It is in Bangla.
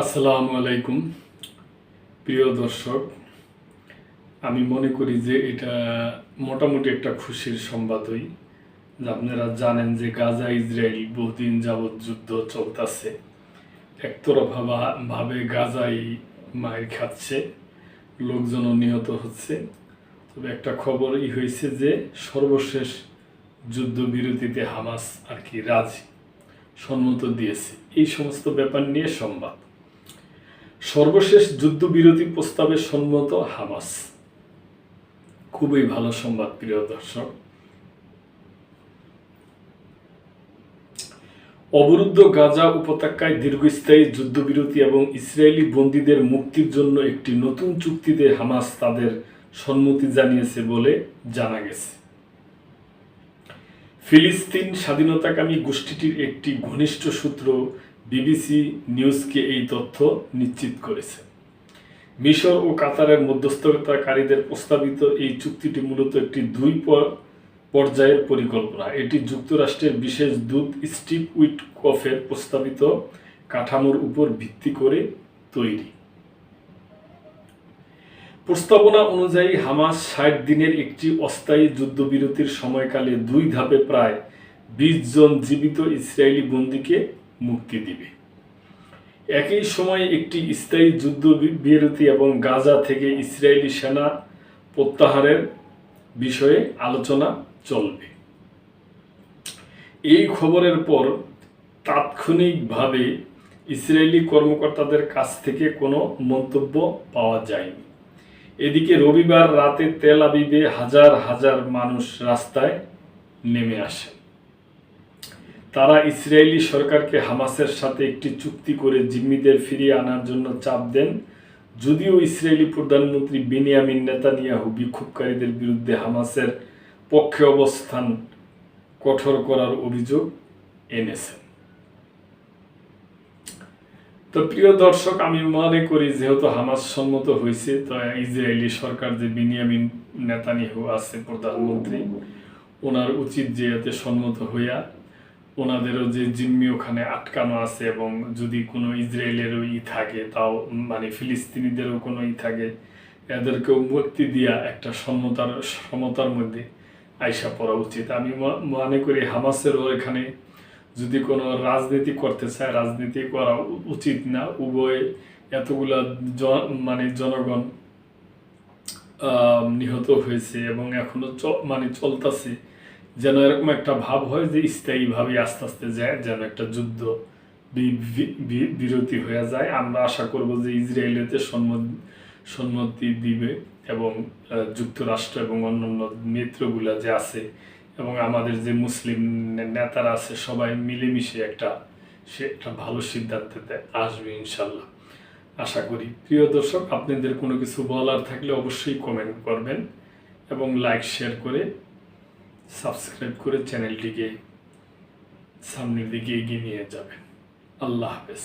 আসসালামু আলাইকুম প্রিয় দর্শক। আমি মনে করি যে এটা মোটামুটি একটা খুশির সংবাদই যে আপনারা জানেন যে গাজা ইসরায়েল বহুদিন যাবৎ যুদ্ধ চলতেছে। একতরফা ভাবে গাজাই মার খাচ্ছে, লোকজনও নিহত হচ্ছে। তবে একটা খবরই হয়েছে যে সর্বশেষ যুদ্ধবিরতিতে হামাস আর কি রাজি সম্মত দিয়েছে। এই সমস্ত ব্যাপার নিয়ে সংবাদ। সর্বশেষ যুদ্ধবিরতি প্রস্তাবে সম্মত হামাস, খুবই ভালো সংবাদ প্রিয় দর্শক। অবরুদ্ধ গাজা উপত্যকায় দীর্ঘস্থায়ী যুদ্ধবিরতি এবং ইসরায়েলি বন্দীদের মুক্তির জন্য একটি নতুন চুক্তিতে হামাস তাদের সম্মতি জানিয়েছে বলে জানা গেছে। ফিলিস্তিন স্বাধীনতাকামী গোষ্ঠীটির একটি ঘনিষ্ঠ সূত্র বিবিসি নিউজকে এই তথ্য নিশ্চিত করেছে। মিশর ও কাতারের মধ্যস্থতাকারীদের প্রস্তাবিত এই চুক্তিটি মূলত একটি দুই পর্যায়ের পরিকল্পনা। এটি যুক্তরাষ্ট্রের বিশেষ দূত স্টিভ উইটকফের প্রস্তাবিত কাঠামোর উপর ভিত্তি করে তৈরি। প্রস্তাবনা অনুযায়ী হামাস ৬০ দিনের একটি অস্থায়ী যুদ্ধবিরতির সময়কালে দুই ধাপে প্রায় ২০ জন জীবিত ইসরায়েলি বন্দীকে মুক্তি দিবে। একই সময়ে একটি স্থায়ী যুদ্ধবিরতি এবং গাজা থেকে ইসরায়েলি সেনা প্রত্যাহারের বিষয়ে আলোচনা চলবে। এই খবরের পর তাৎক্ষণিকভাবে ইসরায়েলি কর্মকর্তাদের কাছ থেকে কোনো মন্তব্য পাওয়া যায়নি। এদিকে রবিবার রাতে তেল আবিবে হাজার হাজার মানুষ রাস্তায় নেমে আসে। তারা ইসরায়েলি সরকারকে হামাসের সাথে একটি চুক্তি করে জিম্মিদের ফিরিয়ে আনার জন্য চাপ দেন। যদিও ইসরায়েলি প্রধানমন্ত্রী বেনিয়ামিন নেতানিয়াহু বিক্ষোভকারীদের বিরুদ্ধে হামাসের পক্ষে অবস্থান কঠোর করার অভিযোগ এনেছেন। তো প্রিয় দর্শক, আমি মনে করি যেহেতু হামাস সম্মত হয়েছে, তো ইসরায়েলি সরকার যে বেনিয়ামিন নেতানিয়াহু আছে প্রধানমন্ত্রী, ওনার উচিত যে এতে সম্মত হইয়া ওনাদেরও যে জিম্মি ওখানে আটকানো আছে এবং যদি কোনো ইসরায়েলেরও থাকে, তাও মানে ফিলিস্তিনিদেরও কোনো থাকে, এদেরকেও মুক্তি দিয়া একটা সমতার মধ্যে আইসা পড়া উচিত। আমি মনে করি হামাসেরও এখানে যদি কোনো রাজনীতি করতে চায়, রাজনীতি করা উচিত না। উভয় এতগুলা জনগণ নিহত হয়েছে এবং এখনো চলতেছে, যেন এরকম একটা ভাব হয় যে স্থায়ীভাবে আস্তে আস্তে যায়, যেন একটা যুদ্ধ বিরতি হয়ে যায়। আমরা আশা করব যে ইসরায়েলেতে সম্মতি দিবে এবং যুক্তরাষ্ট্র এবং অন্যান্য মিত্রগুলা যে আছে এবং আমাদের যে মুসলিম নেতারা আছে, সবাই মিলেমিশে একটা ভালো সিদ্ধান্তে আসবে ইনশাল্লাহ, আশা করি। প্রিয় দর্শক, আপনাদের কোনো কিছু বলার থাকলে অবশ্যই কমেন্ট করবেন এবং লাইক শেয়ার করে সাবস্ক্রাইব করে চ্যানেলটিকে সামনের দিকে এগিয়ে নিয়ে যাবেন। আল্লাহ হাফেজ।